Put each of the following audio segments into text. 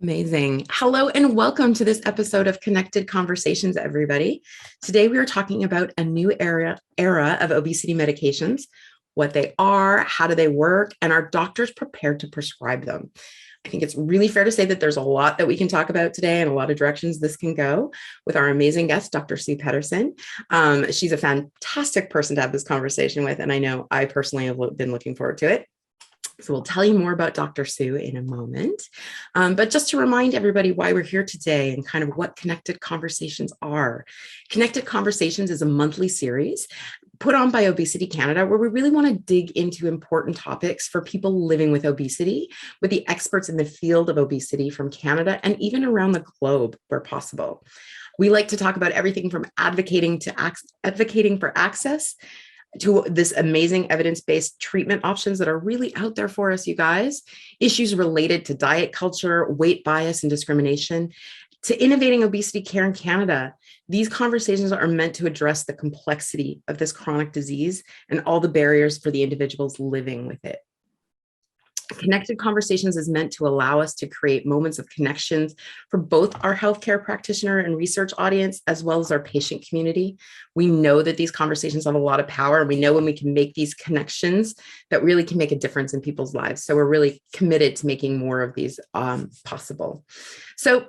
Amazing. Hello and welcome to this episode of Connected Conversations, everybody. Today we are talking about a new era of obesity medications, what they are, how do they work, and are doctors prepared to prescribe them? I think it's really fair to say that there's a lot that we can talk about today and a lot of directions this can go with our amazing guest, Dr. Sue Pedersen. She's a fantastic person to have this conversation with, and I know I personally have been looking forward to it. So we'll tell you more about Dr. Sue in a moment. But just to remind everybody why we're here today and kind of what Connected Conversations are. Connected Conversations is a monthly series put on by Obesity Canada, where we really want to dig into important topics for people living with obesity, with the experts in the field of obesity from Canada and even around the globe where possible. We like to talk about everything from advocating for access to this amazing evidence-based treatment options that are really out there for us, you guys, issues related to diet culture, weight bias and discrimination, to innovating obesity care in Canada. These conversations are meant to address the complexity of this chronic disease and all the barriers for the individuals living with it. Connected Conversations is meant to allow us to create moments of connections for both our healthcare practitioner and research audience, as well as our patient community. We know that these conversations have a lot of power, and we know when we can make these connections that really can make a difference in people's lives. So we're really committed to making more of these possible. So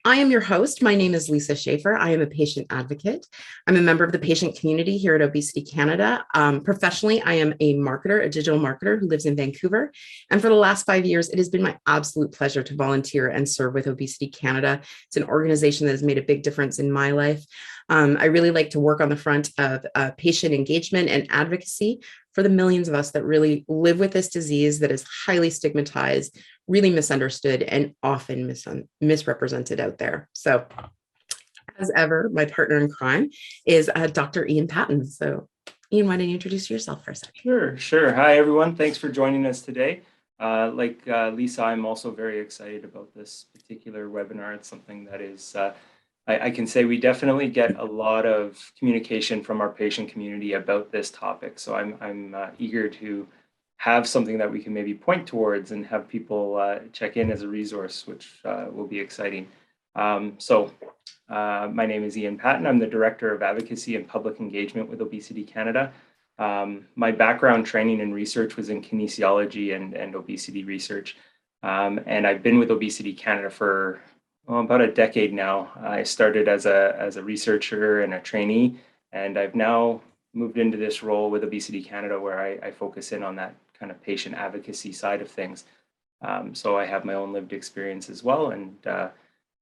I am your host. My name is Lisa Schaefer. I am a patient advocate. I'm a member of the patient community here at Obesity Canada. Professionally, I am a marketer, a digital marketer who lives in Vancouver. And for the last 5 years, it has been my absolute pleasure to volunteer and serve with Obesity Canada. It's an organization that has made a big difference in my life. I really like to work on the front of patient engagement and advocacy for the millions of us that really live with this disease that is highly stigmatized, really misunderstood, and often misrepresented out there. So as ever, my partner in crime is Dr. Ian Patton. So Ian, why don't you introduce yourself for a second? Sure. Hi, everyone. Thanks for joining us today. Like Lisa, I'm also very excited about this particular webinar. It's something that is, I can say we definitely get a lot of communication from our patient community about this topic. So I'm eager to have something that we can maybe point towards and have people check in as a resource, which will be exciting. My name is Ian Patton. I'm the Director of Advocacy and Public Engagement with Obesity Canada. My background training and research was in kinesiology and obesity research. And I've been with Obesity Canada for about a decade now. I started as a researcher and a trainee, and I've now moved into this role with Obesity Canada where I focus in on that kind of patient advocacy side of things. So I have my own lived experience as well, and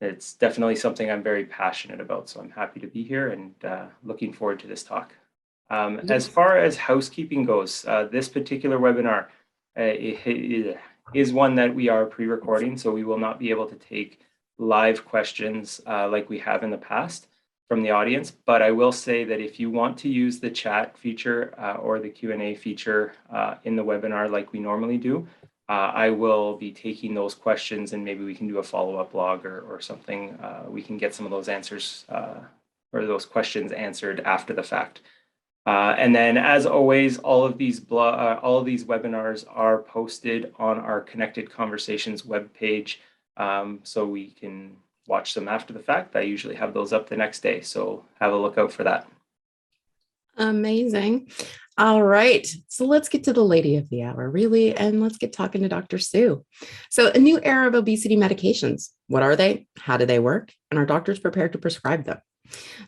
it's definitely something I'm very passionate about. So I'm happy to be here and looking forward to this talk. As far as housekeeping goes, this particular webinar is one that we are pre-recording, so we will not be able to take live questions like we have in the past from the audience. But I will say that if you want to use the chat feature or the Q&A feature in the webinar like we normally do, I will be taking those questions, and maybe we can do a follow-up log or something. We can get some of those answers or those questions answered after the fact. And then, as always, all of these webinars are posted on our Connected Conversations webpage, so we can watch them after the fact. I usually have those up the next day, so have a look out for that. Amazing. All right, so let's get to the lady of the hour, really, and let's get talking to Dr. Sue. So a new era of obesity medications. What are they? How do they work? And are doctors prepared to prescribe them?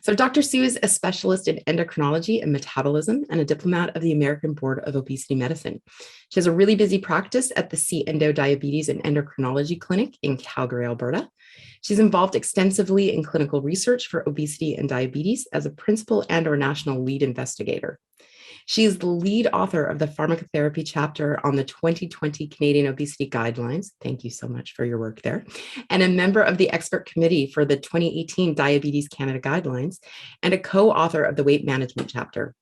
So Dr. Sue is a specialist in endocrinology and metabolism and a diplomat of the American Board of Obesity Medicine. She has a really busy practice at the C-Endo Diabetes and Endocrinology Clinic in Calgary, Alberta. She's involved extensively in clinical research for obesity and diabetes as a principal and/or national lead investigator. She is the lead author of the pharmacotherapy chapter on the 2020 Canadian Obesity Guidelines. Thank you so much for your work there. And a member of the expert committee for the 2018 Diabetes Canada Guidelines and a co-author of the weight management chapter.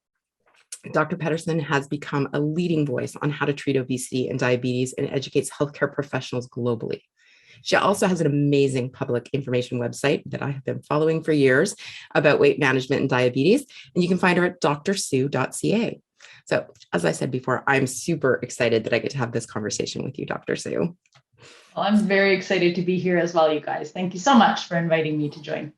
Dr. Pedersen has become a leading voice on how to treat obesity and diabetes and educates healthcare professionals globally. She also has an amazing public information website that I have been following for years about weight management and diabetes, and you can find her at drsue.ca. So as I said before, I'm super excited that I get to have this conversation with you, Dr. Sue. Well, I'm very excited to be here as well, you guys. Thank you so much for inviting me to join.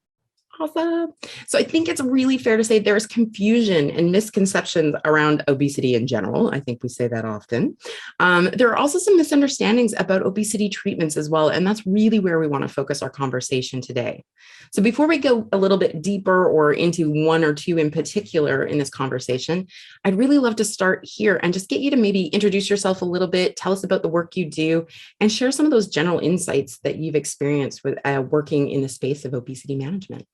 Awesome. So I think it's really fair to say there's confusion and misconceptions around obesity in general. I think we say that often. There are also some misunderstandings about obesity treatments as well. And that's really where we want to focus our conversation today. So before we go a little bit deeper or into one or two in particular in this conversation, I'd really love to start here and just get you to maybe introduce yourself a little bit, tell us about the work you do, and share some of those general insights that you've experienced with working in the space of obesity management.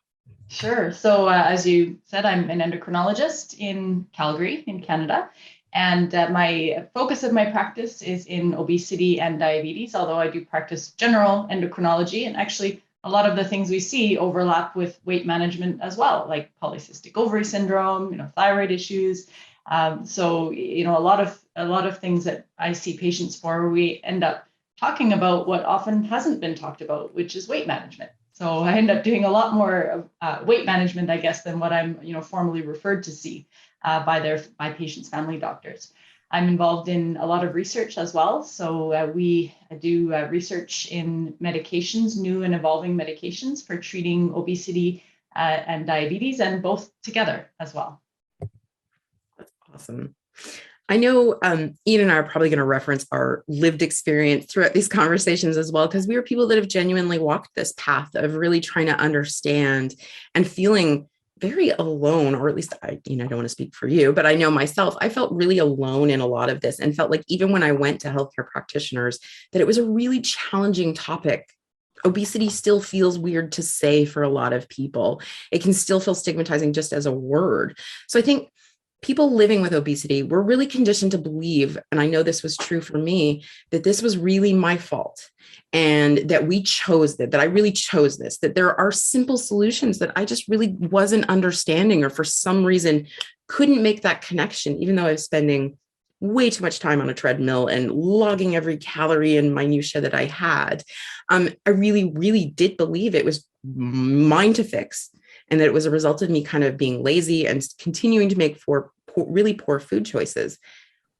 Sure. So, as you said, I'm an endocrinologist in Calgary, in Canada. And my focus of my practice is in obesity and diabetes, although I do practice general endocrinology. And actually, a lot of the things we see overlap with weight management as well, like polycystic ovary syndrome, thyroid issues. A lot of things that I see patients for, we end up talking about what often hasn't been talked about, which is weight management. So I end up doing a lot more weight management, I guess, than what I'm, formally referred to see by patients' family doctors. I'm involved in a lot of research as well. So we do research in medications, new and evolving medications for treating obesity and diabetes, and both together as well. That's awesome. I know Ian and I are probably going to reference our lived experience throughout these conversations as well, because we are people that have genuinely walked this path of really trying to understand and feeling very alone, or at least I don't want to speak for you, but I know myself, I felt really alone in a lot of this and felt like even when I went to healthcare practitioners, that it was a really challenging topic. Obesity still feels weird to say for a lot of people. It can still feel stigmatizing just as a word. So I think people living with obesity were really conditioned to believe, and I know this was true for me, that this was really my fault and that we chose that I really chose this, that there are simple solutions that I just really wasn't understanding or for some reason couldn't make that connection, even though I was spending way too much time on a treadmill and logging every calorie and minutia that I had. I really, really did believe it was mine to fix, and that it was a result of me kind of being lazy and continuing to make really poor food choices.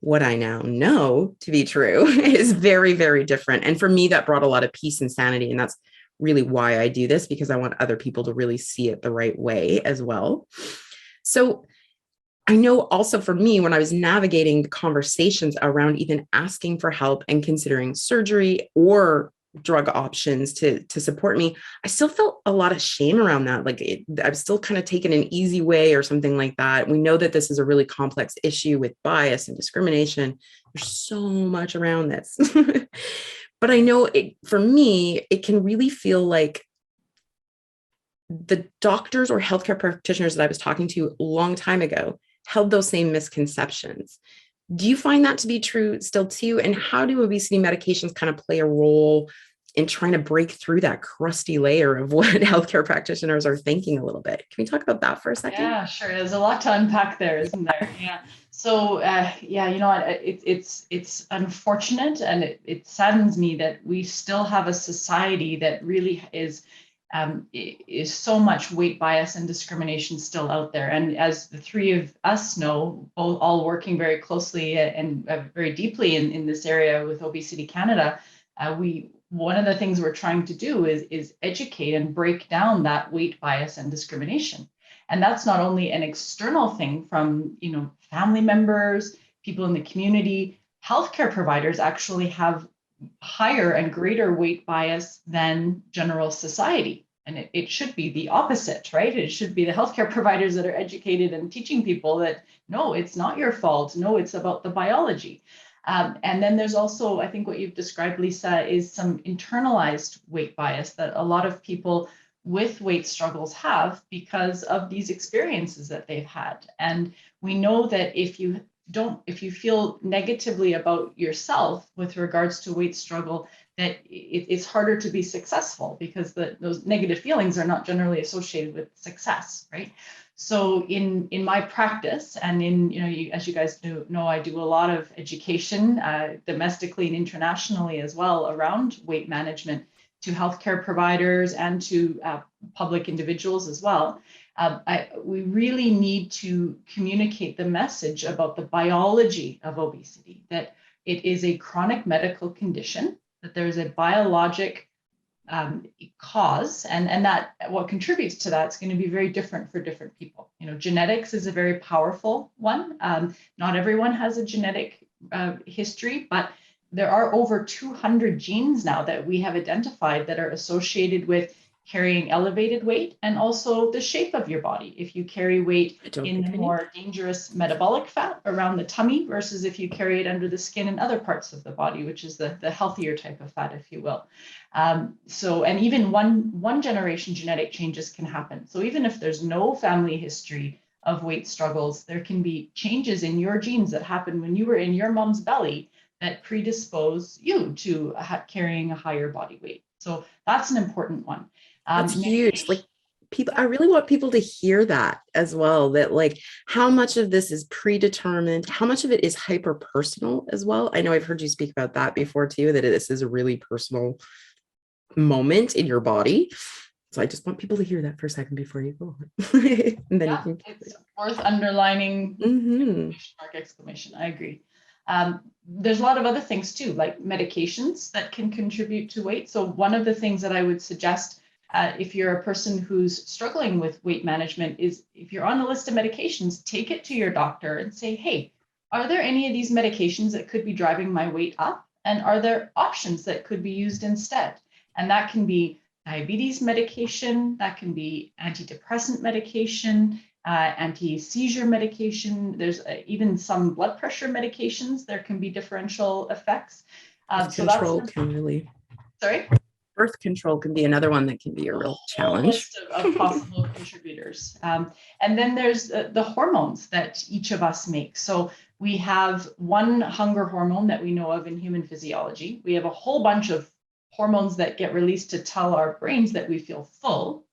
What I now know to be true is very, very different. And for me, that brought a lot of peace and sanity. And that's really why I do this, because I want other people to really see it the right way as well. So I know also for me, when I was navigating the conversations around even asking for help and considering surgery or drug options to support me, I still felt a lot of shame around that. Like I've still kind of taken an easy way or something like that. We know that this is a really complex issue with bias and discrimination. There's so much around this. But I know for me, it can really feel like the doctors or healthcare practitioners that I was talking to a long time ago held those same misconceptions. Do you find that to be true still too? And how do obesity medications kind of play a role in trying to break through that crusty layer of what healthcare practitioners are thinking a little bit? Can we talk about that for a second? Yeah, sure. There's a lot to unpack there, isn't there? Yeah. So, it's unfortunate, and it saddens me that we still have a society that really is so much weight bias and discrimination still out there. And as the three of us know, all working very closely and very deeply in this area with Obesity Canada, one of the things we're trying to do is educate and break down that weight bias and discrimination. And that's not only an external thing from family members, people in the community. Healthcare providers actually have higher and greater weight bias than general society. And it should be the opposite, right? It should be the healthcare providers that are educated and teaching people that, no, it's not your fault. No, it's about the biology. And then there's also, I think what you've described, Lisa, is some internalized weight bias that a lot of people with weight struggles have because of these experiences that they've had. And we know that if you feel negatively about yourself with regards to weight struggle, that it's harder to be successful because those negative feelings are not generally associated with success, right? So in my practice, and as you guys know, I do a lot of education domestically and internationally as well around weight management to healthcare providers and to public individuals as well. We really need to communicate the message about the biology of obesity, that it is a chronic medical condition that there's a biologic cause, and that what contributes to that is going to be very different for different people. Genetics is a very powerful one. Not everyone has a genetic history, but there are over 200 genes now that we have identified that are associated with carrying elevated weight and also the shape of your body. If you carry weight in the more dangerous metabolic fat around the tummy versus if you carry it under the skin and other parts of the body, which is the healthier type of fat, if you will. And even one generation genetic changes can happen. So even if there's no family history of weight struggles, there can be changes in your genes that happen when you were in your mom's belly that predispose you to carrying a higher body weight. So that's an important one. That's huge. Like people, I really want people to hear that as well, that like how much of this is predetermined, how much of it is hyper personal as well. I know I've heard you speak about that before too, that this is a really personal moment in your body. So I just want people to hear that for a second before you go on. And then yeah, it's worth underlining. Exclamation. I agree. There's a lot of other things too, like medications that can contribute to weight. So one of the things that I would suggest if you're a person who's struggling with weight management is if you're on a list of medications, take it to your doctor and say, hey, are there any of these medications that could be driving my weight up? And are there options that could be used instead? And that can be diabetes medication, that can be antidepressant medication, anti-seizure medication. There's even some blood pressure medications. There can be differential effects. Control can really. Sorry? Birth control can be another one that can be a real challenge. List of possible contributors. And then there's the hormones that each of us make. So we have one hunger hormone that we know of in human physiology. We have a whole bunch of hormones that get released to tell our brains that we feel full.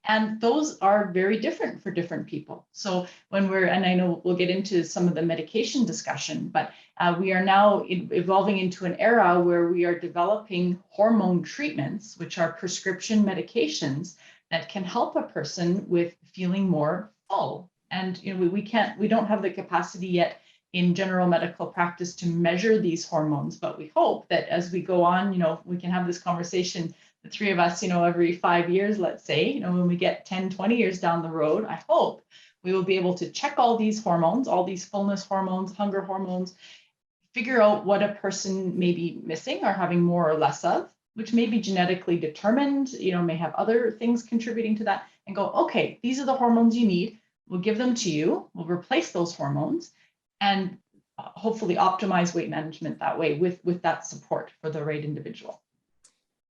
And those are very different for different people. So when and I know we'll get into some of the medication discussion, but we are now evolving into an era where we are developing hormone treatments, which are prescription medications that can help a person with feeling more full. And we don't have the capacity yet in general medical practice to measure these hormones, but we hope that as we go on, we can have this conversation, the three of us, every 5 years, let's say, when we get 10, 20 years down the road, I hope we will be able to check all these hormones, all these fullness hormones, hunger hormones, figure out what a person may be missing or having more or less of, which may be genetically determined, may have other things contributing to that, and go, okay, these are the hormones you need. We'll give them to you. We'll replace those hormones and hopefully optimize weight management that way with that support for the right individual.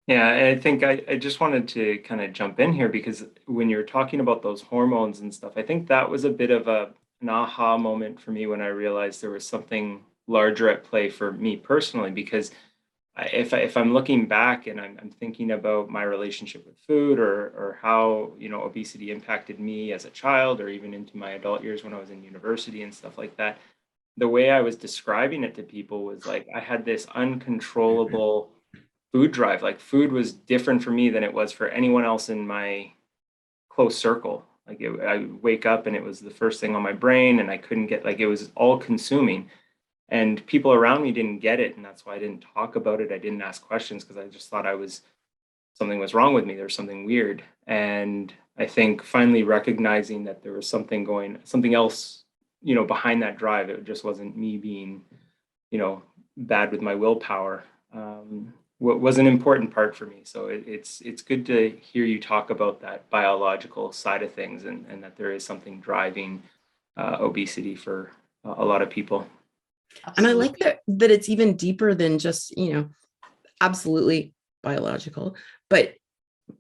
Yeah, I think I just wanted to kind of jump in here because when you're talking about those hormones and stuff, I think that was a bit of an aha moment for me when I realized there was something larger at play for me personally. Because if I'm looking back and I'm thinking about my relationship with food or how obesity impacted me as a child or even into my adult years when I was in university and stuff like that, the way I was describing it to people was like I had this uncontrollable food drive. Like food was different for me than it was for anyone else in my close circle. Like I wake up and it was the first thing on my brain and I couldn't get, like, it was all consuming and people around me didn't get it. And that's why I didn't talk about it. I didn't ask questions because I just thought something was wrong with me. There was something weird. And I think finally recognizing that there was something else, behind that drive. It just wasn't me being, bad with my willpower. What was an important part for me. So it's good to hear you talk about that biological side of things and that there is something driving obesity for a lot of people. Absolutely. And I like that it's even deeper than just, absolutely biological, but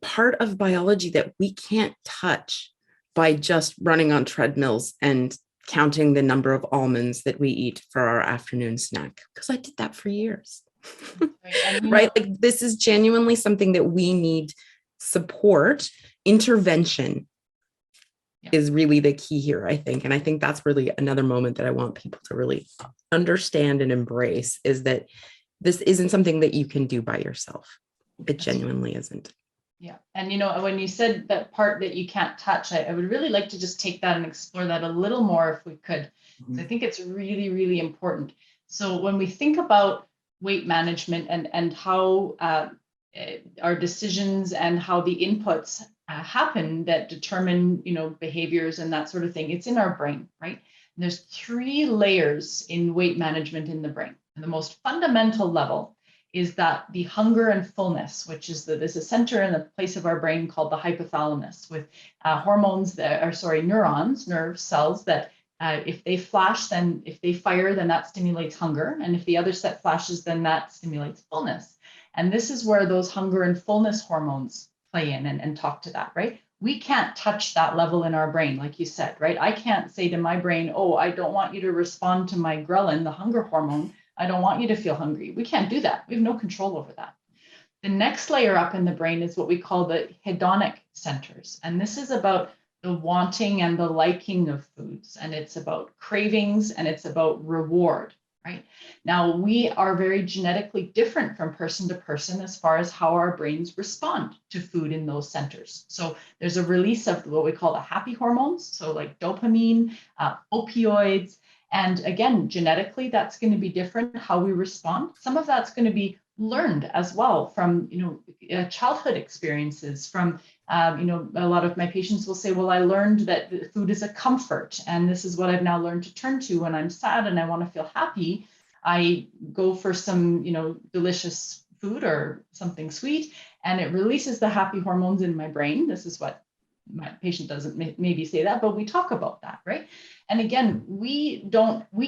part of biology that we can't touch by just running on treadmills and counting the number of almonds that we eat for our afternoon snack. Because I did that for years. Right? Like this is genuinely something that we need support. Intervention is really the key here, I think. And I think that's really another moment that I want people to really understand and embrace is that this isn't something that you can do by yourself. It genuinely isn't. Yeah. And, when you said that part that you can't touch, I would really like to just take that and explore that a little more if we could. Mm-hmm. I think it's really, really important. So when we think about weight management and how our decisions and how the inputs happen that determine, behaviors and that sort of thing. It's in our brain, right? And there's 3 layers in weight management in the brain. And the most fundamental level is that the hunger and fullness, which is there's a center in the place of our brain called the hypothalamus with neurons, nerve cells that if they fire, then that stimulates hunger. And if the other set flashes, then that stimulates fullness. And this is where those hunger and fullness hormones play in and talk to that, right? We can't touch that level in our brain, like you said, right? I can't say to my brain, oh, I don't want you to respond to my ghrelin, the hunger hormone. I don't want you to feel hungry. We can't do that. We have no control over that. The next layer up in the brain is what we call the hedonic centers. And this is about the wanting and the liking of foods. And it's about cravings and it's about reward, right? Now, we are very genetically different from person to person as far as how our brains respond to food in those centers. So there's a release of what we call the happy hormones. So like dopamine, opioids. And again, genetically, that's going to be different how we respond. Some of that's going to be learned as well from, childhood experiences from, a lot of my patients will say, well, I learned that food is a comfort. And this is what I've now learned to turn to when I'm sad and I want to feel happy. I go for some, delicious food or something sweet, and it releases the happy hormones in my brain. This is what my patient doesn't maybe say that, but we talk about that, right? And again, we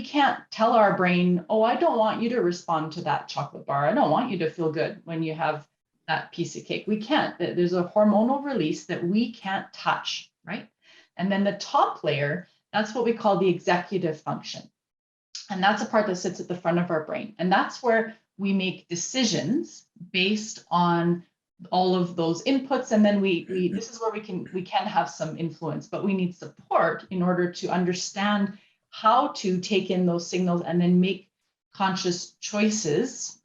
can't tell our brain, oh, I don't want you to respond to that chocolate bar. I don't want you to feel good when you have that piece of cake. We can't. There's a hormonal release that we can't touch, right? And then the top layer, that's what we call the executive function. And that's a part that sits at the front of our brain. And that's where we make decisions based on all of those inputs, and then this is where we can have some influence, but we need support in order to understand how to take in those signals and then make conscious choices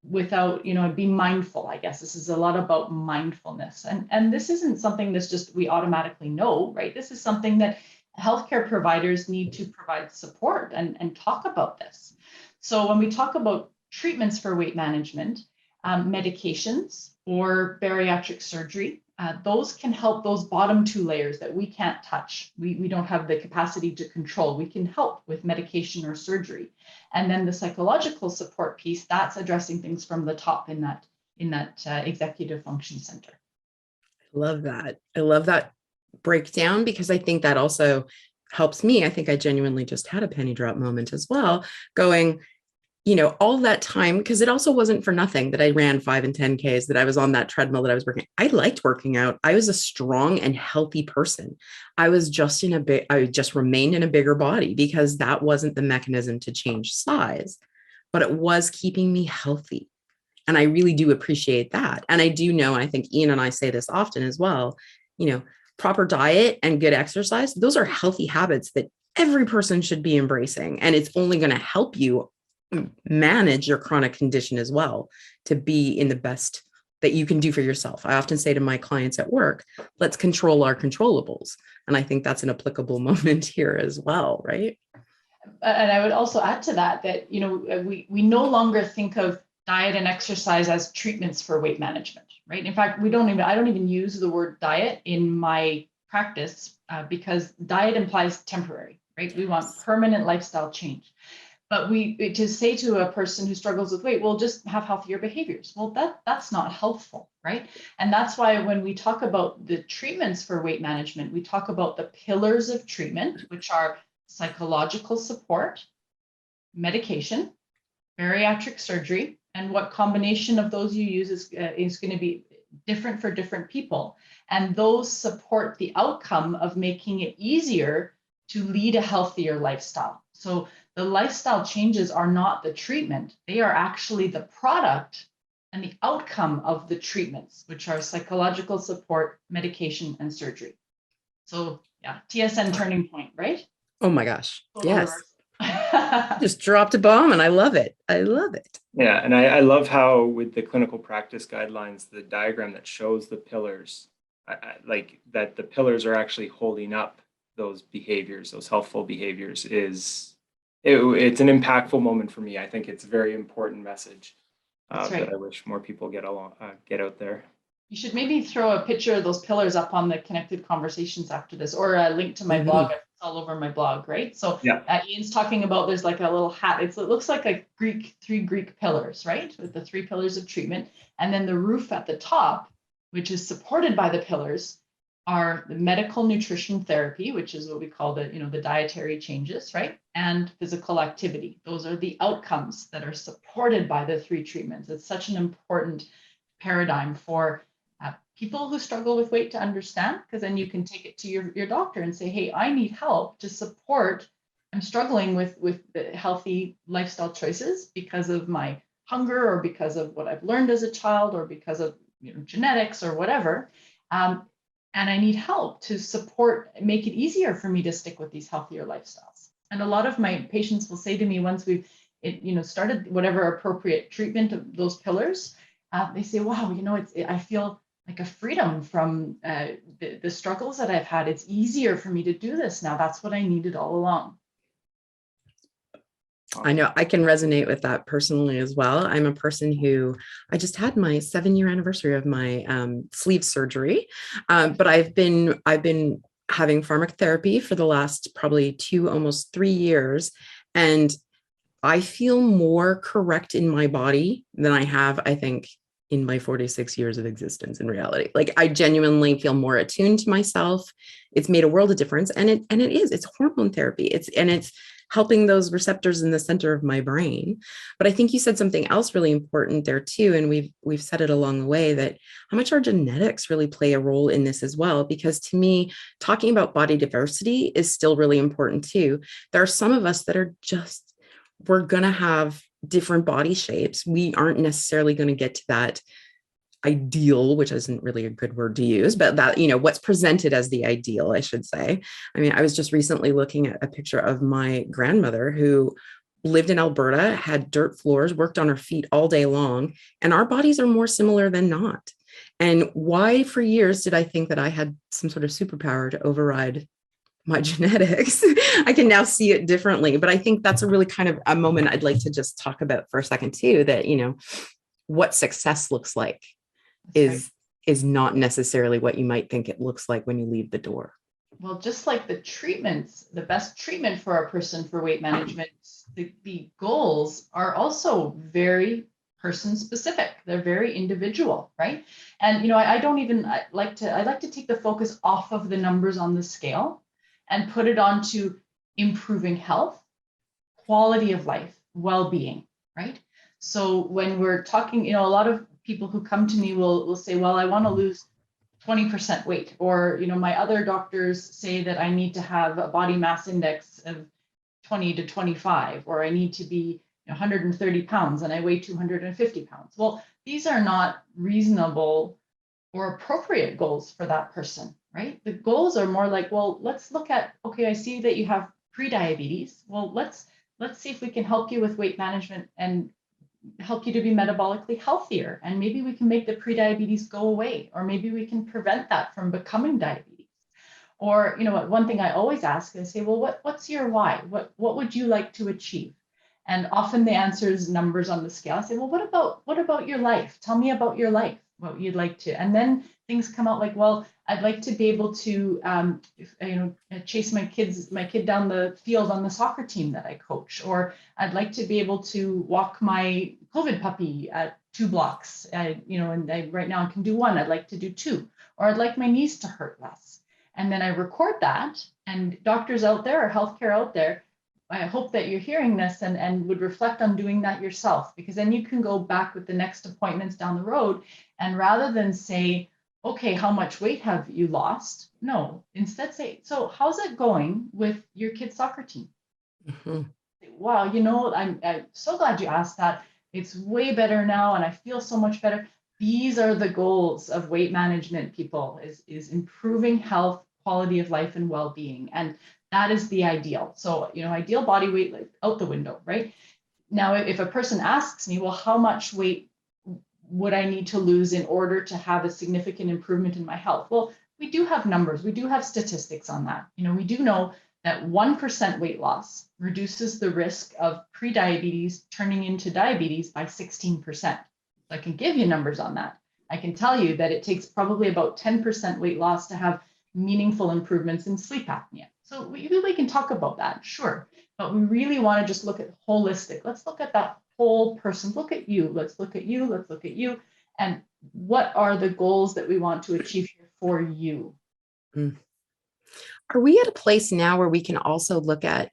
without, be mindful. I guess this is a lot about mindfulness, and this isn't something that's just we automatically know, right? This is something that healthcare providers need to provide support and talk about this. So when we talk about treatments for weight management, medications or bariatric surgery, those can help those bottom 2 layers that we can't touch. We don't have the capacity to control. We can help with medication or surgery. And then the psychological support piece, that's addressing things from the top in that executive function center. I love that. I love that breakdown because I think that also helps me. I think I genuinely just had a penny drop moment as well, going, all that time, because it also wasn't for nothing that I ran 5 and 10Ks, that I was on that treadmill, that I was working. I liked working out. I was a strong and healthy person. I was just I just remained in a bigger body because that wasn't the mechanism to change size, but it was keeping me healthy. And I really do appreciate that. And I do know, and I think Ian and I say this often as well, proper diet and good exercise, those are healthy habits that every person should be embracing. And it's only going to help you manage your chronic condition as well, to be in the best that you can do for yourself. I often say to my clients at work, let's control our controllables. And I think that's an applicable moment here as well, right? And I would also add to that, we no longer think of diet and exercise as treatments for weight management, right? In fact, I don't even use the word diet in my practice because diet implies temporary, right? We want permanent lifestyle change. But to say to a person who struggles with weight, well, just have healthier behaviors. Well, that's not helpful, right? And that's why when we talk about the treatments for weight management, we talk about the pillars of treatment, which are psychological support, medication, bariatric surgery, and what combination of those you use is going to be different for different people. And those support the outcome of making it easier to lead a healthier lifestyle. So the lifestyle changes are not the treatment. They are actually the product and the outcome of the treatments, which are psychological support, medication, and surgery. So yeah, TSN turning point, right? Oh my gosh. Total Yes. reverse. Just dropped a bomb and I love it. I love it. Yeah, and I love how with the clinical practice guidelines, the diagram that shows the pillars, like that the pillars are actually holding up those behaviors, those healthful behaviors, is it's an impactful moment for me. I think it's a very important message That's right. that I wish more people get out there. You should maybe throw a picture of those pillars up on the Connected Conversations after this, or a link to my blog. It's all over my blog, right? So yeah. Ian's talking about, there's like a little hat. It looks like a three Greek pillars, right? With the 3 pillars of treatment. And then the roof at the top, which is supported by the pillars, are the medical nutrition therapy, which is what we call the dietary changes, right? And physical activity. Those are the outcomes that are supported by the 3 treatments. It's such an important paradigm for people who struggle with weight to understand, because then you can take it to your doctor and say, hey, I need help to support, I'm struggling with the healthy lifestyle choices because of my hunger, or because of what I've learned as a child, or because of genetics or whatever. And I need help to support, make it easier for me to stick with these healthier lifestyles. And a lot of my patients will say to me, once we've started whatever appropriate treatment of those pillars, they say, wow, I feel like a freedom from the struggles that I've had. It's easier for me to do this now. That's what I needed all along. I know I can resonate with that personally as well. I'm a person who, I just had my 7-year anniversary of my sleeve surgery, but I've been having pharmacotherapy for the last probably 2, almost 3 years, and I feel more correct in my body than I have, I think, in my 46 years of existence in reality. Like, I genuinely feel more attuned to myself. It's made a world of difference. And it's hormone therapy. It's helping those receptors in the center of my brain. But I think you said something else really important there too. And we've said it along the way, that how much our genetics really play a role in this as well. Because to me, talking about body diversity is still really important too. There are some of us that are just, we're going to have different body shapes. We aren't necessarily going to get to that ideal, which isn't really a good word to use, but that, what's presented as the ideal, I should say. I mean, I was just recently looking at a picture of my grandmother who lived in Alberta, had dirt floors, worked on her feet all day long, and our bodies are more similar than not. And why for years did I think that I had some sort of superpower to override my genetics? I can now see it differently, but I think that's a really kind of a moment I'd like to just talk about for a second too, that, what success looks like is not necessarily what you might think it looks like when you leave the door. Well, just like the treatments, the best treatment for a person for weight management, the goals are also very person specific. They're very individual, right? And I like to take the focus off of the numbers on the scale and put it onto improving health, quality of life, well-being, right? So when we're talking, a lot of people who come to me will say, well, I want to lose 20% weight, or, my other doctors say that I need to have a body mass index of 20 to 25, or I need to be 130 pounds and I weigh 250 pounds. Well, these are not reasonable or appropriate goals for that person, right? The goals are more like, well, let's look at, okay, I see that you have pre-diabetes. Well, let's see if we can help you with weight management and help you to be metabolically healthier. And maybe we can make the pre-diabetes go away, or maybe we can prevent that from becoming diabetes. Or, one thing I always ask is, say, well, what's your why? What would you like to achieve? And often the answer is numbers on the scale. I say, well, what about your life? Tell me about your life, what you'd like to. And then things come out like, well, I'd like to be able to, chase my kid down the field on the soccer team that I coach, or I'd like to be able to walk my COVID puppy at 2 blocks, right now I can do 1, I'd like to do 2, or I'd like my knees to hurt less. And then I record that, and doctors out there or healthcare out there, I hope that you're hearing this and would reflect on doing that yourself, because then you can go back with the next appointments down the road, and rather than say, okay, how much weight have you lost? No, instead say, so how's it going with your kid's soccer team? Mm-hmm. Wow, I'm so glad you asked that. It's way better now, and I feel so much better. These are the goals of weight management, people, is improving health, quality of life, and well-being. And that is the ideal. So, ideal body weight, like, out the window, right? Now, if a person asks me, well, how much weight would I need to lose in order to have a significant improvement in my health? Well, we do have numbers. We do have statistics on that. We do know that 1% weight loss reduces the risk of prediabetes turning into diabetes by 16%. So I can give you numbers on that. I can tell you that it takes probably about 10% weight loss to have meaningful improvements in sleep apnea. So we can talk about that, sure, but we really want to just look at holistic. Let's look at that whole person. Look at you. Let's look at you. Let's look at you. And what are the goals that we want to achieve here for you? Are we at a place now where we can also look at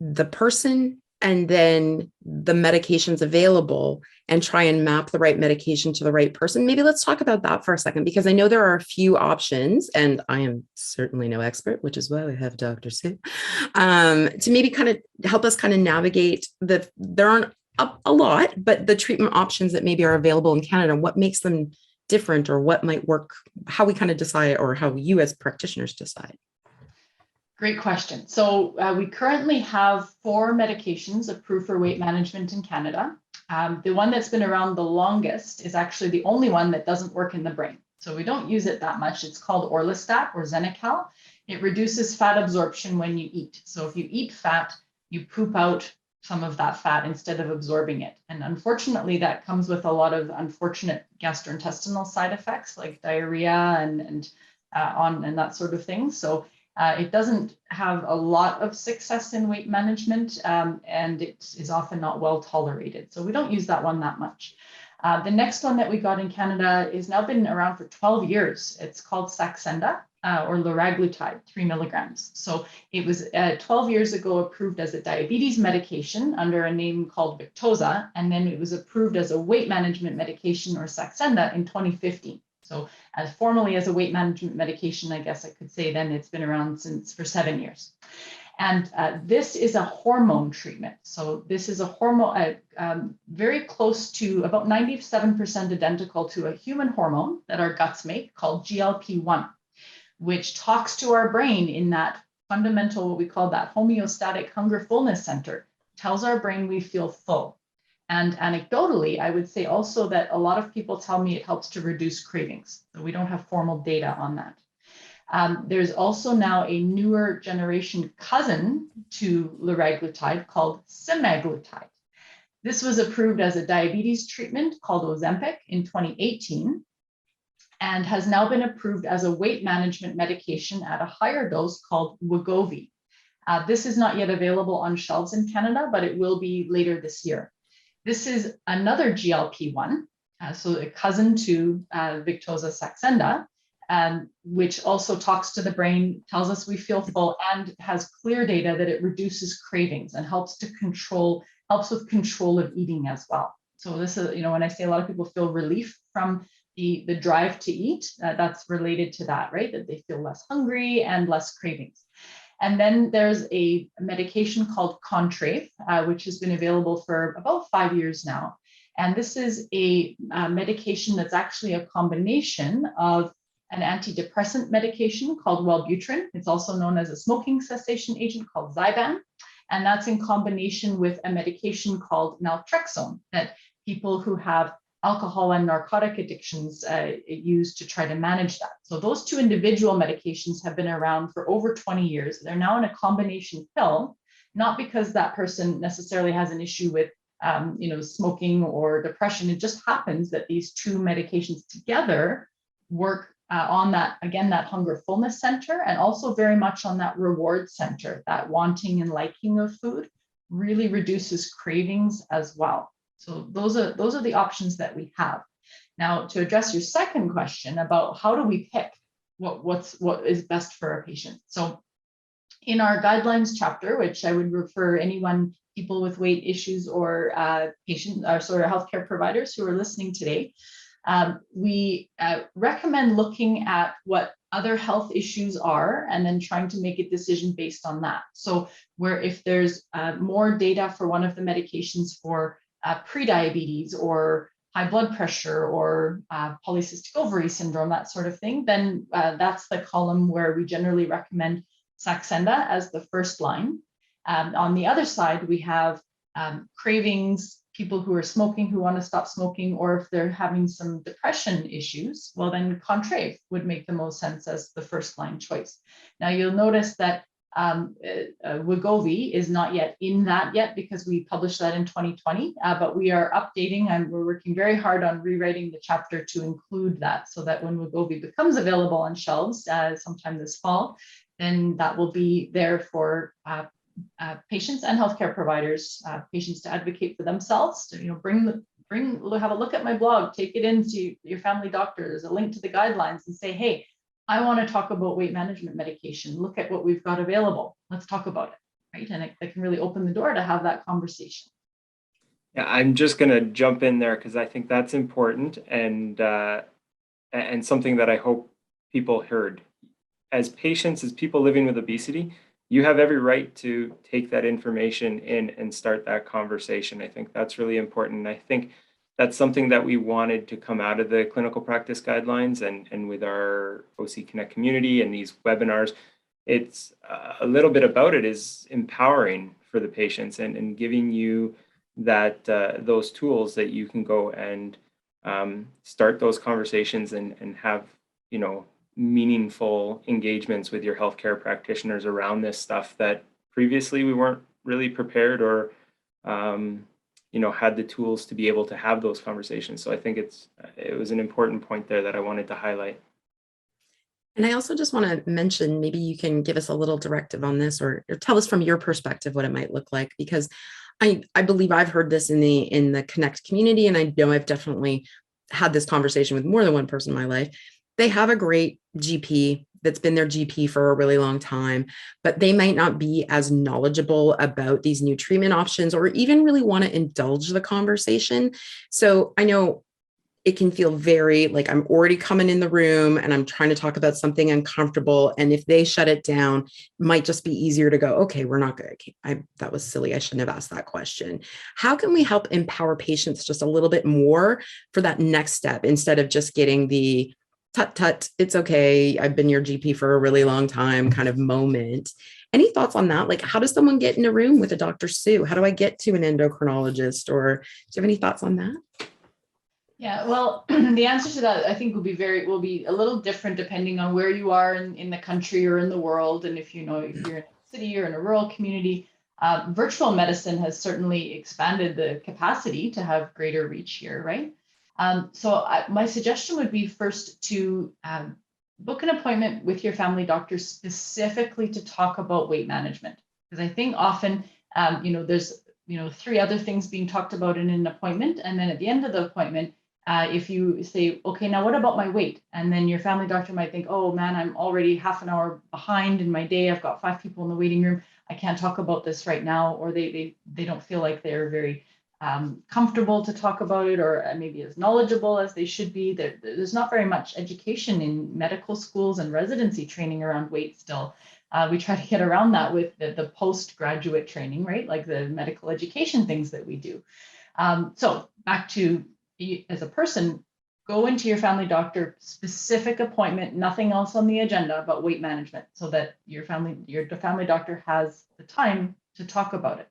the person and then the medications available and try and map the right medication to the right person? Maybe let's talk about that for a second, because I know there are a few options, and I am certainly no expert, which is why we have Dr. Sue, to maybe kind of help us kind of navigate there aren't a lot, but the treatment options that maybe are available in Canada, and what makes them different, or what might work, how we kind of decide, or how you as practitioners decide. Great question. So we currently have 4 medications approved for weight management in Canada. The one that's been around the longest is actually the only one that doesn't work in the brain. So we don't use it that much. It's called Orlistat or Xenical. It reduces fat absorption when you eat. So if you eat fat, you poop out some of that fat instead of absorbing it. And unfortunately, that comes with a lot of unfortunate gastrointestinal side effects like diarrhea and that sort of thing. So it doesn't have a lot of success in weight management, and it is often not well tolerated. So we don't use that one that much. The next one that we got in Canada is now been around for 12 years. It's called Saxenda or liraglutide, 3 milligrams. So it was 12 years ago approved as a diabetes medication under a name called Victoza, and then it was approved as a weight management medication or Saxenda in 2015. So as formally as a weight management medication, I guess I could say then it's been around for 7 years. And this is a hormone treatment. So this is a hormone very close to about 97% identical to a human hormone that our guts make called GLP-1, which talks to our brain in that fundamental, what we call that homeostatic hunger fullness center, tells our brain we feel full. And anecdotally, I would say also that a lot of people tell me it helps to reduce cravings. So we don't have formal data on that. There's also now a newer generation cousin to liraglutide called semaglutide. This was approved as a diabetes treatment called Ozempic in 2018 and has now been approved as a weight management medication at a higher dose called Wegovy. This is not yet available on shelves in Canada, but it will be later this year. This is another GLP-1, so a cousin to Victoza Saxenda, which also talks to the brain, tells us we feel full, and has clear data that it reduces cravings and helps with control of eating as well. So this is, when I say a lot of people feel relief from the drive to eat, that's related to that, right? That they feel less hungry and less cravings. And then there's a medication called Contrave, which has been available for about 5 years now. And this is a medication that's actually a combination of an antidepressant medication called Wellbutrin. It's also known as a smoking cessation agent called Zyban. And that's in combination with a medication called naltrexone that people who have alcohol and narcotic addictions use to try to manage that. So those 2 individual medications have been around for over 20 years. They're now in a combination pill, not because that person necessarily has an issue with smoking or depression. It just happens that these 2 medications together work on that, again, that hunger fullness center, and also very much on that reward center, that wanting and liking of food really reduces cravings as well. So those are the options that we have. Now, to address your second question about how do we pick what is best for our patient. So in our guidelines chapter, which I would refer people with weight issues or healthcare providers who are listening today, we recommend looking at what other health issues are and then trying to make a decision based on that. So where if there's more data for one of the medications for prediabetes or high blood pressure or polycystic ovary syndrome, that sort of thing, then that's the column where we generally recommend Saxenda as the first line. On the other side, we have cravings, people who are smoking who want to stop smoking, or if they're having some depression issues, well, then Contrave would make the most sense as the first line choice. Now, you'll notice that Wegovy is not yet in that yet because we published that in 2020, but we are updating and we're working very hard on rewriting the chapter to include that so that when Wegovy becomes available on shelves sometime this fall, then that will be there for patients and healthcare providers, patients to advocate for themselves, to have a look at my blog, take it into your family doctor. There's a link to the guidelines and say, hey, I want to talk about weight management medication. Look at what we've got available. Let's talk about it, right? And it can really open the door to have that conversation. Yeah, I'm just going to jump in there because I think that's important and something that I hope people heard. As patients, as people living with obesity, you have every right to take that information in and start that conversation. I think that's really important. And I think that's something that we wanted to come out of the clinical practice guidelines and with our OC Connect community and these webinars. It's a little bit about it is empowering for the patients and giving you that those tools that you can go and start those conversations and have, meaningful engagements with your healthcare practitioners around this stuff that previously we weren't really prepared or had the tools to be able to have those conversations. So I think it was an important point there that I wanted to highlight. And I also just want to mention, maybe you can give us a little directive on this or tell us from your perspective what it might look like, because I believe I've heard this in the Connect community, and I know I've definitely had this conversation with more than one person in my life. They have a great GP that's been their GP for a really long time, but they might not be as knowledgeable about these new treatment options or even really want to indulge the conversation. So I know it can feel very like I'm already coming in the room and I'm trying to talk about something uncomfortable. And if they shut it down, it might just be easier to go, okay, we're not good. That was silly. I shouldn't have asked that question. How can we help empower patients just a little bit more for that next step instead of just getting the tut, it's okay, I've been your GP for a really long time kind of moment? Any thoughts on that? Like, how does someone get in a room with a Dr. Sue? How do I get to an endocrinologist? Or do you have any thoughts on that? Yeah, well, the answer to that, I think, will be a little different depending on where you are in the country or in the world. And if you're in a city or in a rural community, virtual medicine has certainly expanded the capacity to have greater reach here, right? My suggestion would be first to book an appointment with your family doctor specifically to talk about weight management. Because I think often, there's, three other things being talked about in an appointment. And then at the end of the appointment, if you say, okay, now what about my weight? And then your family doctor might think, oh man, I'm already half an hour behind in my day. I've got 5 people in the waiting room. I can't talk about this right now. Or they don't feel like they're very comfortable to talk about it, or maybe as knowledgeable as they should be. There's not very much education in medical schools and residency training around weight still. We try to get around that with the postgraduate training, right? Like the medical education things that we do. So back to, as a person, go into your family doctor, specific appointment, nothing else on the agenda but weight management, so that your family doctor has the time to talk about it.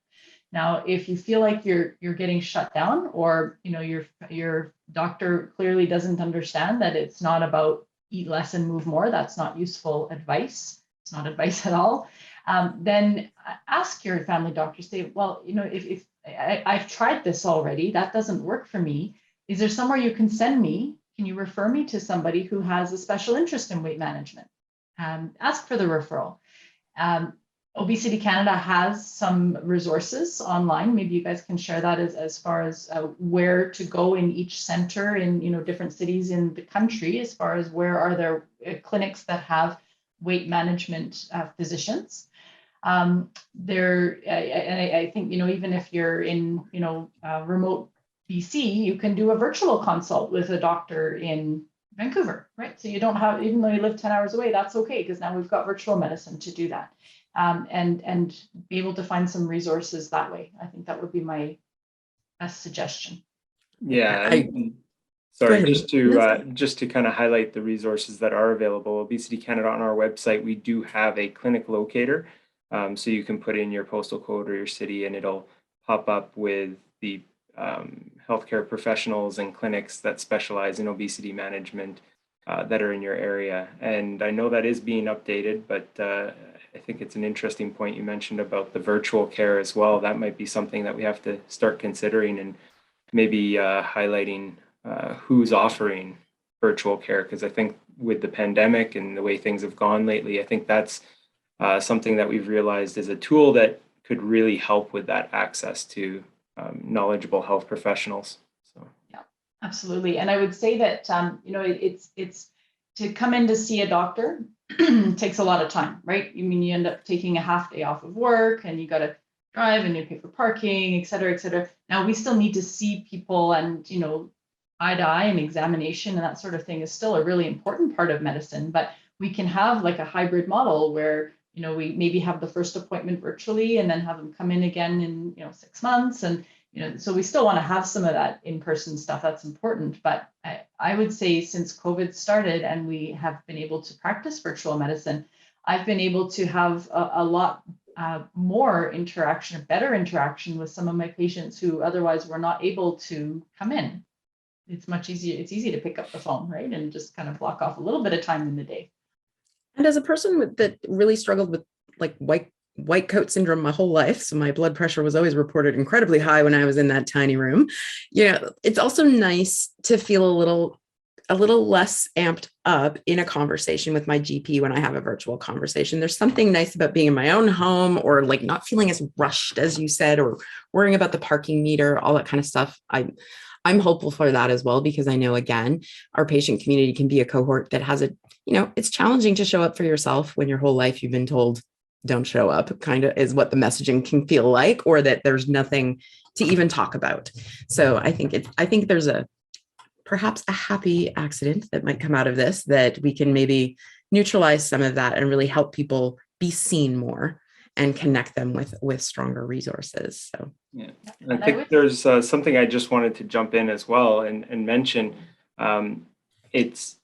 Now, if you feel like you're getting shut down, or your doctor clearly doesn't understand that it's not about eat less and move more, that's not useful advice. It's not advice at all. Then ask your family doctor, say, well, if I've tried this already, that doesn't work for me. Is there somewhere you can send me? Can you refer me to somebody who has a special interest in weight management? Ask for the referral. Obesity Canada has some resources online. Maybe you guys can share that as far as where to go in each center in different cities in the country, as far as where are there clinics that have weight management physicians. I think even if you're in remote BC, you can do a virtual consult with a doctor in Vancouver, right? So you don't have, even though you live 10 hours away, that's okay, because now we've got virtual medicine to do that. And be able to find some resources that way. I think that would be my best suggestion. Yeah, sorry, just to kind of highlight the resources that are available. Obesity Canada, on our website, we do have a clinic locator, so you can put in your postal code or your city, and it'll pop up with the healthcare professionals and clinics that specialize in obesity management that are in your area. And I know that is being updated, but I think it's an interesting point you mentioned about the virtual care as well. That might be something that we have to start considering, and maybe highlighting who's offering virtual care, because I think with the pandemic and the way things have gone lately, I think that's something that we've realized is a tool that could really help with that access to knowledgeable health professionals. So yeah, absolutely. And I would say that it's to come in to see a doctor takes a lot of time, right? I mean, you end up taking a half day off of work, and you got to drive, and you pay for parking, et cetera, et cetera. Now we still need to see people, and eye to eye and examination and that sort of thing is still a really important part of medicine. But we can have like a hybrid model where we maybe have the first appointment virtually, and then have them come in again in 6 months, and so we still want to have some of that in-person stuff. That's important. But I would say since COVID started and we have been able to practice virtual medicine, I've been able to have a lot more interaction, better interaction with some of my patients who otherwise were not able to come in. It's much easier. It's easy to pick up the phone, right? And just kind of block off a little bit of time in the day. And as a person that really struggled with like white coat syndrome my whole life, so my blood pressure was always reported incredibly high when I was in that tiny room, it's also nice to feel a little less amped up in a conversation with my GP when I have a virtual conversation. There's something nice about being in my own home, or like not feeling as rushed as you said, or worrying about the parking meter, all that kind of stuff. I'm hopeful for that as well, because I know, again, our patient community can be a cohort that has it's challenging to show up for yourself when your whole life you've been told don't show up, kind of is what the messaging can feel like, or that there's nothing to even talk about. So I think there's perhaps a happy accident that might come out of this, that we can maybe neutralize some of that and really help people be seen more and connect them with stronger resources. So yeah, I think there's something I just wanted to jump in as well and mention. It's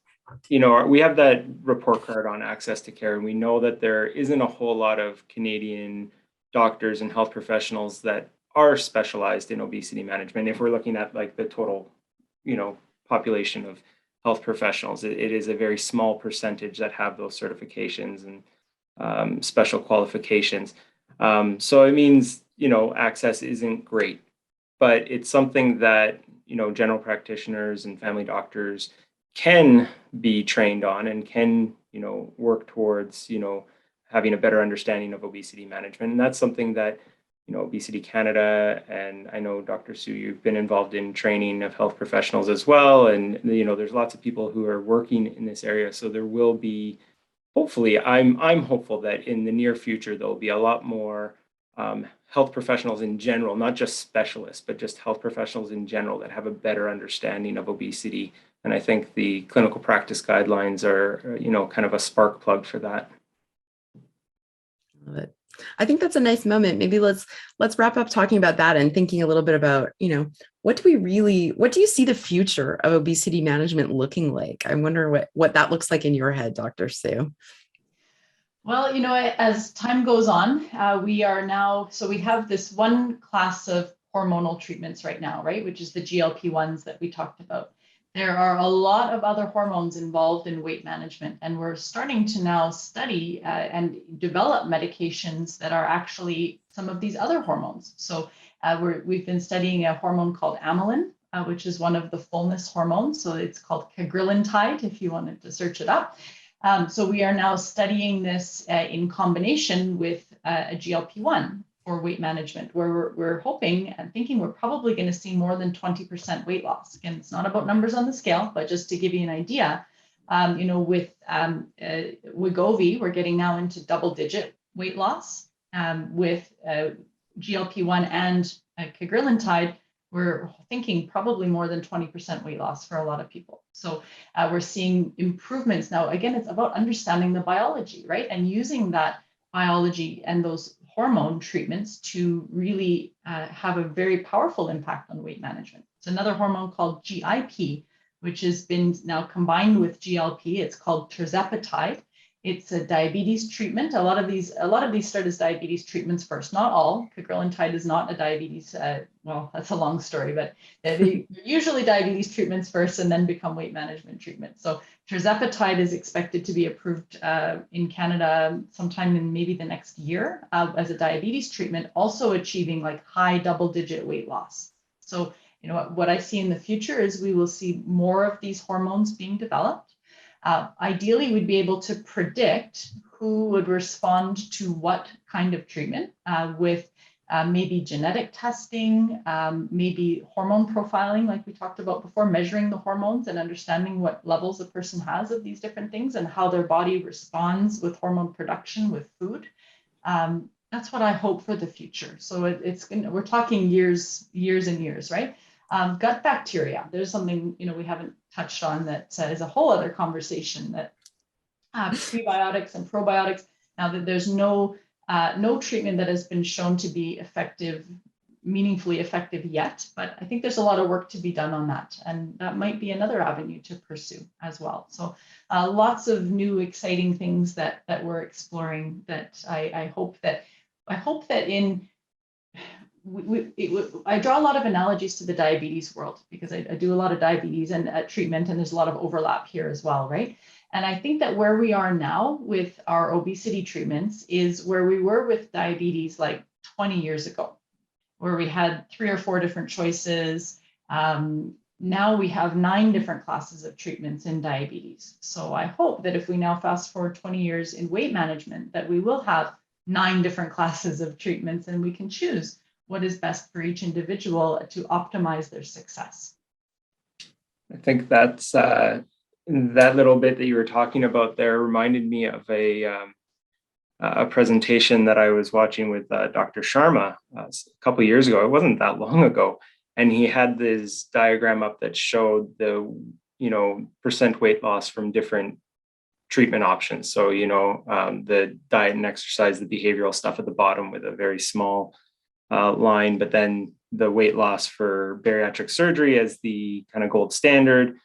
we have that report card on access to care, and we know that there isn't a whole lot of Canadian doctors and health professionals that are specialized in obesity management. If we're looking at like the total population of health professionals, it is a very small percentage that have those certifications and special qualifications. So it means, access isn't great, but it's something that, general practitioners and family doctors can be trained on and can, work towards, having a better understanding of obesity management. And that's something that, Obesity Canada, and I know Dr. Sue, you've been involved in training of health professionals as well. And, there's lots of people who are working in this area. So there will be, hopefully, I'm hopeful that in the near future, there'll be a lot more health professionals in general, not just specialists, but just health professionals in general that have a better understanding of obesity. And I think the clinical practice guidelines are, kind of a spark plug for that. Love it. I think that's a nice moment. Maybe let's wrap up talking about that and thinking a little bit about, what do you see the future of obesity management looking like? I wonder what that looks like in your head, Dr. Sue. Well, as time goes on, we have this one class of hormonal treatments right now, right, which is the GLP-1s that we talked about. There are a lot of other hormones involved in weight management, and we're starting to now study and develop medications that are actually some of these other hormones. So we've been studying a hormone called amylin, which is one of the fullness hormones. So it's called cagrilintide, if you wanted to search it up. So we are now studying this in combination with a GLP-1 for weight management, where we're hoping and thinking we're probably going to see more than 20% weight loss. Again, it's not about numbers on the scale, but just to give you an idea, with Wegovy, we're getting now into double-digit weight loss. With GLP-1 and cagrilintide, we're thinking probably more than 20% weight loss for a lot of people. So we're seeing improvements. Now, again, it's about understanding the biology, right? And using that biology and those hormone treatments to really have a very powerful impact on weight management. It's another hormone called GIP, which has been now combined with GLP. It's called tirzepatide. It's a diabetes treatment. A lot of these start as diabetes treatments first. Not all. Cagrilintide is not a diabetes. Well, that's a long story, but they usually diabetes treatments first and then become weight management treatments. So tirzepatide is expected to be approved in Canada sometime in maybe the next year as a diabetes treatment, also achieving like high double-digit weight loss. So what I see in the future is we will see more of these hormones being developed. Ideally, we'd be able to predict who would respond to what kind of treatment with maybe genetic testing, maybe hormone profiling, like we talked about before, measuring the hormones and understanding what levels a person has of these different things and how their body responds with hormone production with food. That's what I hope for the future. So we're talking years and years, right? Gut bacteria, there's something we haven't touched on that is a whole other conversation, that prebiotics and probiotics. Now that there's no treatment that has been shown to be effective, meaningfully effective yet, but I think there's a lot of work to be done on that, and that might be another avenue to pursue as well. So lots of new exciting things that we're exploring, that I hope that in I draw a lot of analogies to the diabetes world, because I do a lot of diabetes and treatment, and there's a lot of overlap here as well, right? And I think that where we are now with our obesity treatments is where we were with diabetes like 20 years ago, where we had 3 or 4 different choices. Now we have 9 different classes of treatments in diabetes. So I hope that if we now fast forward 20 years in weight management, that we will have 9 different classes of treatments, and we can choose what is best for each individual to optimize their success. I think that's that little bit that you were talking about there reminded me of a presentation that I was watching with Dr. Sharma a couple of years ago. It wasn't that long ago, and he had this diagram up that showed the percent weight loss from different treatment options. So the diet and exercise, the behavioral stuff at the bottom with a very small line, but then the weight loss for bariatric surgery as the kind of gold standard,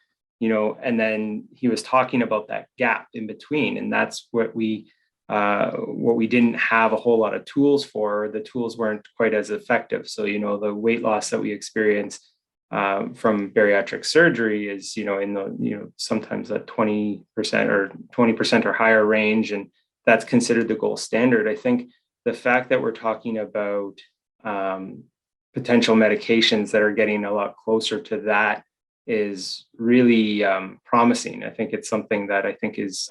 and then he was talking about that gap in between, and that's what we didn't have a whole lot of tools for. The tools weren't quite as effective. So the weight loss that we experience from bariatric surgery is in the sometimes that 20% or 20% or higher range, and that's considered the gold standard. I think the fact that we're talking about potential medications that are getting a lot closer to that is really promising. I think it's something that I think is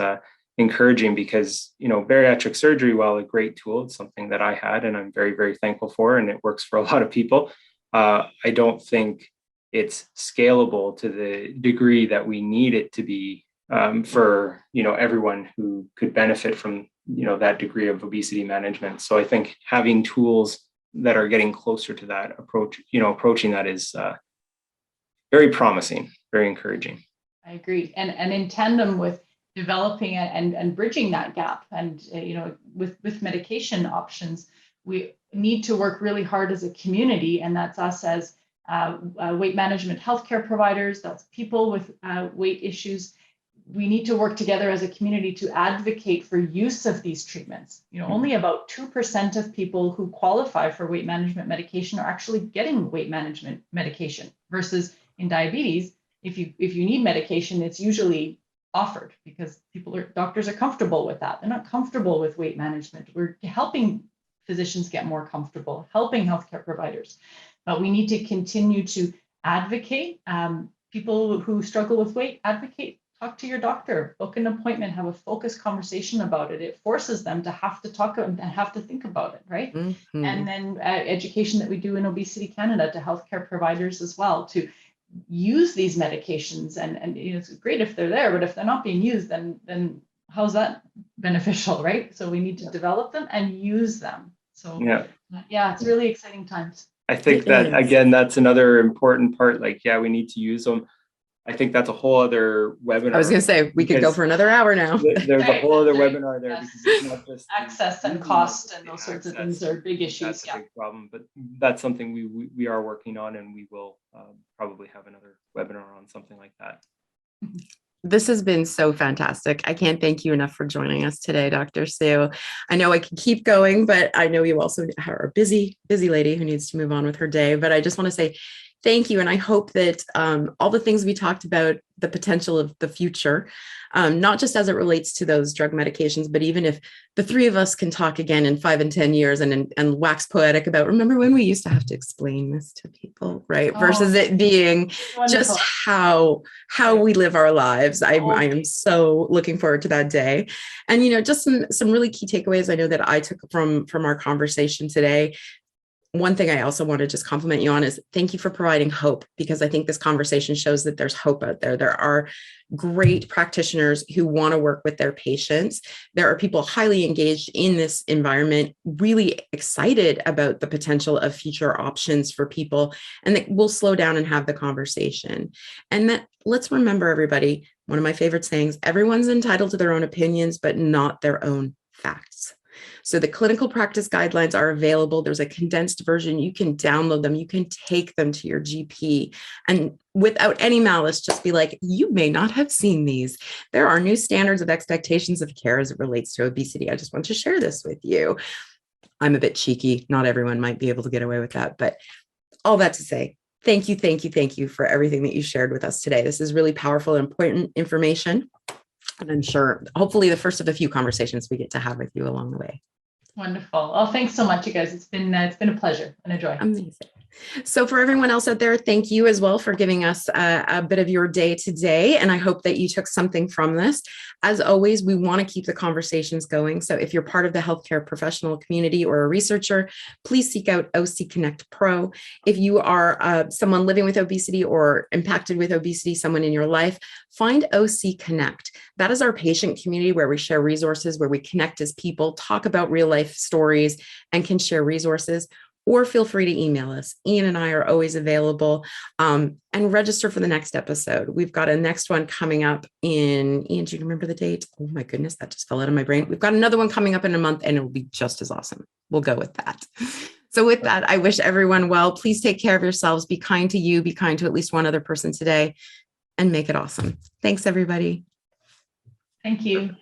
encouraging, because bariatric surgery, while a great tool, it's something that I had and I'm very, very thankful for, and it works for a lot of people. I don't think it's scalable to the degree that we need it to be for everyone who could benefit from that degree of obesity management. So I think having tools that are getting closer to that approach, approaching that is very promising, very encouraging. I agree. And in tandem with developing and bridging that gap, and with medication options, we need to work really hard as a community, and that's us as weight management healthcare providers, that's people with weight issues. We need to work together as a community to advocate for use of these treatments. Only about 2% of people who qualify for weight management medication are actually getting weight management medication, versus in diabetes, if you need medication, it's usually offered because doctors are comfortable with that. They're not comfortable with weight management. We're helping physicians get more comfortable, helping healthcare providers. But we need to continue to advocate. People who struggle with weight, advocate. Talk to your doctor, book an appointment, have a focused conversation about it. It forces them to have to talk and have to think about it, right? Mm-hmm. And then education that we do in Obesity Canada to healthcare providers as well, to use these medications. And it's great if they're there, but if they're not being used, then how's that beneficial, right? So we need to develop them and use them. So yeah, it's really exciting times. I think that, again, that's another important part. Like, we need to use them. I think that's a whole other webinar. I was going to say, we could go for another hour now. There's a whole other webinar there, because it's not just access and cost and those sorts of things are big issues. That's a big problem, but that's something we are working on, and we will probably have another webinar on something like that. This has been so fantastic. I can't thank you enough for joining us today, Dr. Sue. I know I can keep going, but I know you also are a busy lady who needs to move on with her day. But I just want to say thank you. And I hope that all the things we talked about, the potential of the future, not just as it relates to those drug medications, but even if the three of us can talk again in 5 and 10 years and wax poetic about, remember when we used to have to explain this to people, right? Versus it being Wonderful. just how we live our lives. I am so looking forward to that day. And, you know, just some really key takeaways I know that I took from our conversation today. One thing I also want to just compliment you on is thank you for providing hope, because I think this conversation shows that there's hope out there. There are great practitioners who want to work with their patients. There are people highly engaged in this environment, really excited about the potential of future options for people, and that we'll slow down and have the conversation. And that, let's remember, everybody, one of my favorite sayings, everyone's entitled to their own opinions, but not their own facts. So the clinical practice guidelines are available. There's a condensed version. You can download them. You can take them to your GP and without any malice, just be like, you may not have seen these. There are new standards of expectations of care as it relates to obesity. I just want to share this with you. I'm a bit cheeky. Not everyone might be able to get away with that, but all that to say, thank you for everything that you shared with us today. This is really powerful and important information. And I'm sure, hopefully, the first of a few conversations we get to have with you along the way. Wonderful. Oh, thanks so much, you guys. It's been a pleasure and a joy. Amazing. So for everyone else out there, thank you as well for giving us a bit of your day today. And I hope that you took something from this. As always, we want to keep the conversations going. So if you're part of the healthcare professional community or a researcher, please seek out OC Connect Pro. If you are someone living with obesity or impacted with obesity, someone in your life, find OC Connect. That is our patient community where we share resources, where we connect as people, talk about real life stories, and can share resources. Or feel free to email us. Ian and I are always available, and register for the next episode. We've got a next one coming up in, Ian, do you remember the date? Oh my goodness, that just fell out of my brain. We've got another one coming up in a month and it'll be just as awesome. We'll go with that. So with that, I wish everyone well. Please take care of yourselves. Be kind to you. Be kind to at least one other person today and make it awesome. Thanks, everybody. Thank you.